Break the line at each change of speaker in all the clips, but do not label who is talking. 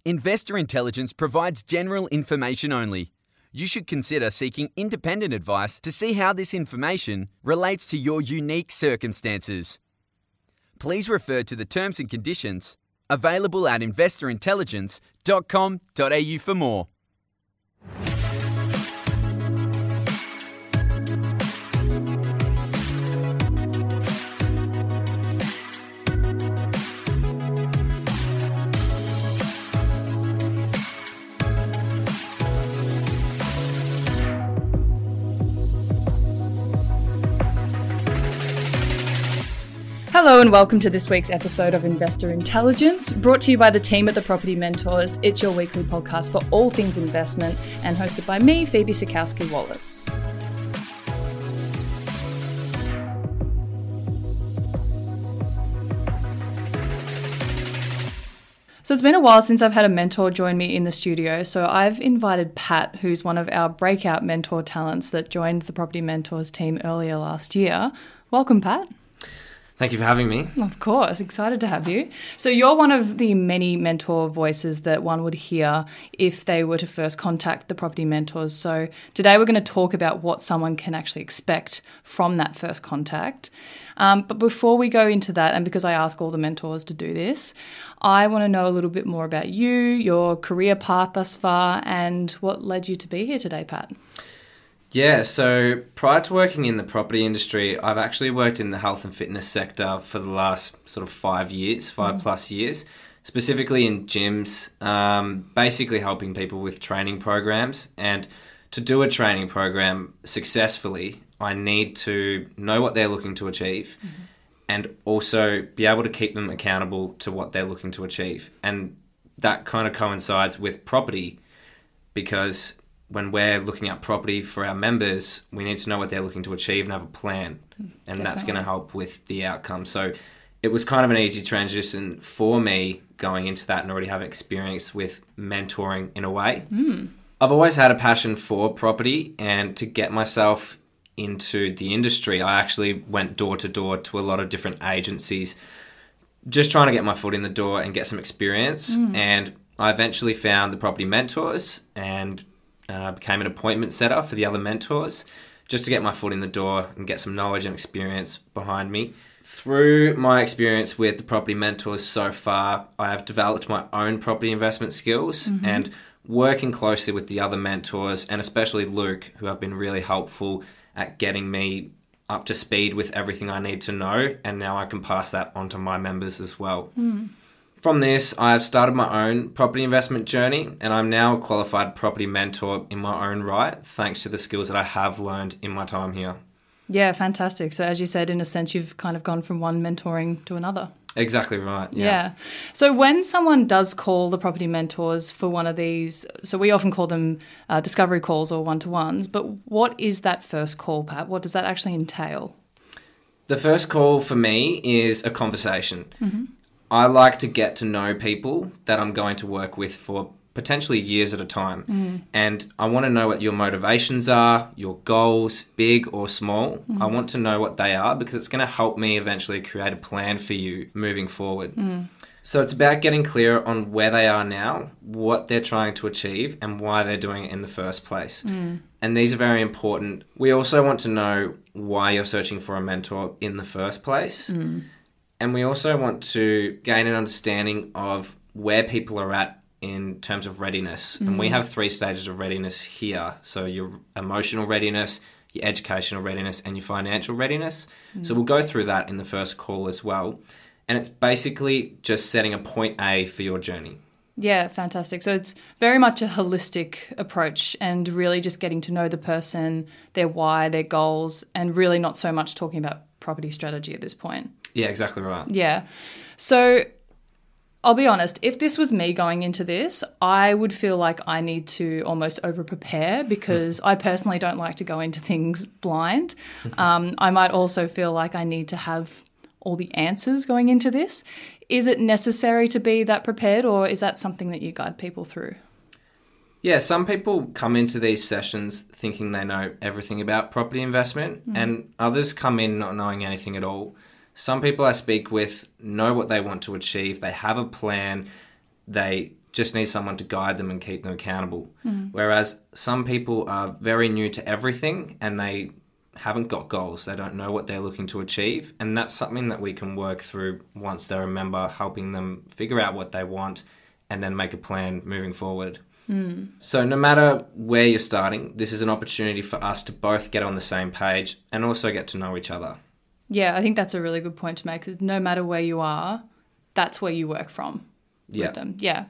Investor Intelligence provides general information only. You should consider seeking independent advice to see how this information relates to your unique circumstances. Please refer to the terms and conditions available at investorintelligence.com.au for more.
Hello and welcome to this week's episode of Investor Intelligence, brought to you by the team at the Property Mentors. It's your weekly podcast for all things investment and hosted by me, Phoebe Sikowski-Wallace. So it's been a while since I've had a mentor join me in the studio, so I've invited Pat, who's one of our breakout mentor talents that joined the Property Mentors team earlier last year. Welcome, Pat.
Thank you for having me.
Of course, excited to have you. So you're one of the many mentor voices that one would hear if they were to first contact the Property Mentors. So today we're going to talk about what someone can actually expect from that first contact. But before we go into that, and because I ask all the mentors to do this, I want to know a little bit more about you, your career path thus far, and what led you to be here today, Pat.
Yeah, so prior to working in the property industry, I've actually worked in the health and fitness sector for the last sort of 5 years, plus years, specifically in gyms, basically helping people with training programs. And to do a training program successfully, I need to know what they're looking to achieve and also be able to keep them accountable to what they're looking to achieve. And that kind of coincides with property, because when we're looking at property for our members, we need to know what they're looking to achieve and have a plan. And
Definitely.
That's going to help with the outcome. So it was kind of an easy transition for me going into that and already having experience with mentoring in a way. I've always had a passion for property, and to get myself into the industry, I actually went door to door to a lot of different agencies, just trying to get my foot in the door and get some experience. And I eventually found the Property Mentors and became an appointment setter for the other mentors, just to get my foot in the door and get some knowledge and experience behind me. Through my experience with the Property Mentors so far, I have developed my own property investment skills, and working closely with the other mentors, and especially Luke, who have been really helpful at getting me up to speed with everything I need to know, and now I can pass that on to my members as well. From this, I've started my own property investment journey, and I'm now a qualified property mentor in my own right, thanks to the skills that I have learned in my time here.
Yeah, fantastic. So as you said, in a sense, you've kind of gone from one mentoring to another.
Exactly right.
Yeah. So when someone does call the Property Mentors for one of these, so we often call them discovery calls or one-to-ones, but what is that first call, Pat? What does that actually entail?
The first call for me is a conversation. I like to get to know people that I'm going to work with for potentially years at a time. And I want to know what your motivations are, your goals, big or small. I want to know what they are, because it's going to help me eventually create a plan for you moving forward. So it's about getting clear on where they are now, what they're trying to achieve, and why they're doing it in the first place. And these are very important. We also want to know why you're searching for a mentor in the first place. And we also want to gain an understanding of where people are at in terms of readiness. And we have 3 stages of readiness here. So your emotional readiness, your educational readiness, and your financial readiness. So we'll go through that in the first call as well. And it's basically just setting a point A for your journey.
Yeah, fantastic. So it's very much a holistic approach, and really just getting to know the person, their why, their goals, and really not so much talking about property strategy at this point.
Yeah, exactly right.
Yeah. So I'll be honest, if this was me going into this, I would feel like I need to almost over-prepare, because I personally don't like to go into things blind. I might also feel like I need to have all the answers going into this. Is it necessary to be that prepared, or is that something that you guide people through?
Yeah, some people come into these sessions thinking they know everything about property investment, and others come in not knowing anything at all. Some people I speak with know what they want to achieve. They have a plan. They just need someone to guide them and keep them accountable. Whereas some people are very new to everything and they haven't got goals. They don't know what they're looking to achieve. And that's something that we can work through once they're a member, helping them figure out what they want and then make a plan moving forward. So no matter where you're starting, this is an opportunity for us to both get on the same page and also get to know each other.
Yeah, I think that's a really good point to make, because no matter where you are, that's where you work from with them. Yeah.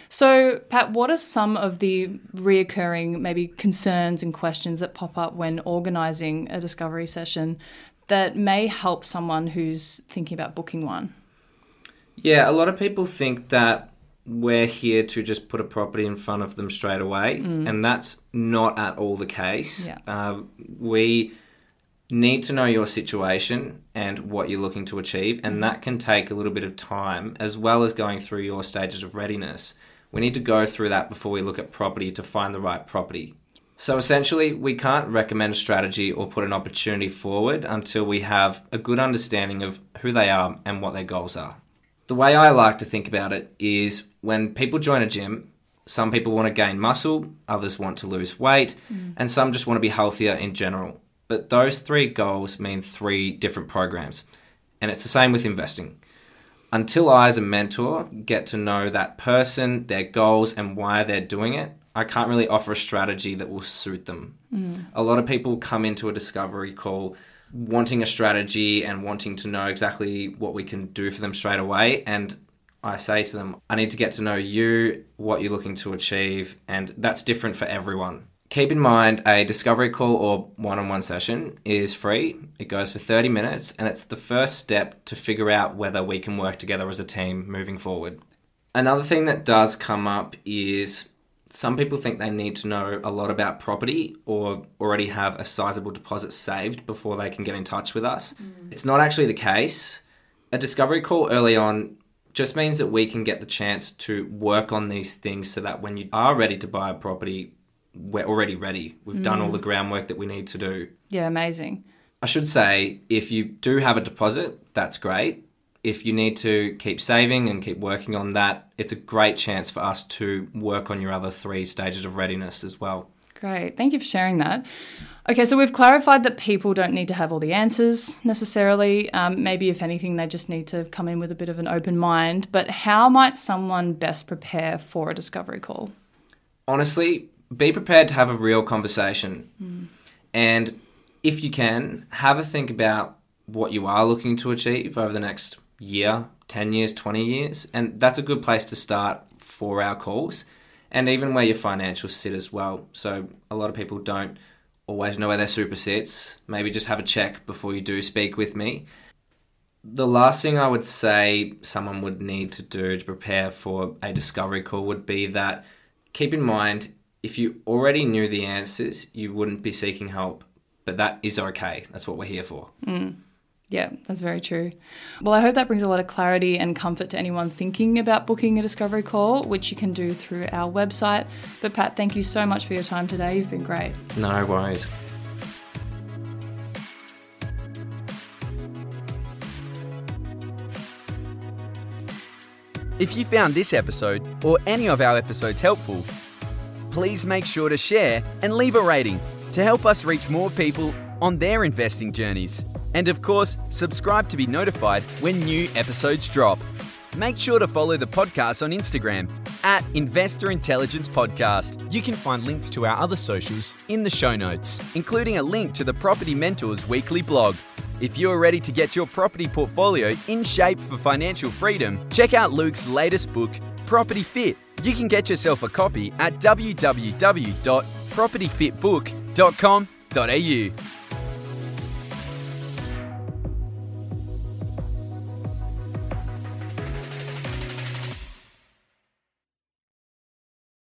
So, Pat, what are some of the reoccurring maybe concerns and questions that pop up when organising a discovery session that may help someone who's thinking about booking one?
Yeah, a lot of people think that we're here to just put a property in front of them straight away, and that's not at all the case.
Yeah.
We need to know your situation and what you're looking to achieve, and that can take a little bit of time, as well as going through your stages of readiness. We need to go through that before we look at property to find the right property. So essentially, we can't recommend a strategy or put an opportunity forward until we have a good understanding of who they are and what their goals are. The way I like to think about it is when people join a gym, some people want to gain muscle, others want to lose weight, and some just want to be healthier in general. But those three goals mean three different programs. And it's the same with investing. Until I, as a mentor, get to know that person, their goals, and why they're doing it, I can't really offer a strategy that will suit them. A lot of people come into a discovery call wanting a strategy and wanting to know exactly what we can do for them straight away. And I say to them, I need to get to know you, what you're looking to achieve, and that's different for everyone. Keep in mind, a discovery call or one-on-one session is free. It goes for 30 minutes, and it's the first step to figure out whether we can work together as a team moving forward. Another thing that does come up is some people think they need to know a lot about property or already have a sizable deposit saved before they can get in touch with us. It's not actually the case. A discovery call early on just means that we can get the chance to work on these things so that when you are ready to buy a property, we're already ready. We've done all the groundwork that we need to do.
Yeah, amazing.
I should say, if you do have a deposit, that's great. If you need to keep saving and keep working on that, it's a great chance for us to work on your other three stages of readiness as well.
Great. Thank you for sharing that. Okay, so we've clarified that people don't need to have all the answers necessarily. Maybe, if anything, they just need to come in with a bit of an open mind. But how might someone best prepare for a discovery call?
Honestly, be prepared to have a real conversation. And if you can, have a think about what you are looking to achieve over the next year, 10 years, 20 years. And that's a good place to start for our calls, and even where your financials sit as well. So a lot of people don't always know where their super sits. Maybe just have a check before you do speak with me. The last thing I would say someone would need to do to prepare for a discovery call would be that keep in mind, if you already knew the answers, you wouldn't be seeking help. But that is okay. That's what we're here for.
Yeah, that's very true. Well, I hope that brings a lot of clarity and comfort to anyone thinking about booking a discovery call, which you can do through our website. But Pat, thank you so much for your time today. You've been great.
No worries.
If you found this episode or any of our episodes helpful, please make sure to share and leave a rating to help us reach more people on their investing journeys. And of course, subscribe to be notified when new episodes drop. Make sure to follow the podcast on Instagram at Investor Intelligence Podcast. You can find links to our other socials in the show notes, including a link to the Property Mentors weekly blog. If you're ready to get your property portfolio in shape for financial freedom, check out Luke's latest book, Property Fit. You can get yourself a copy at www.propertyfitbook.com.au.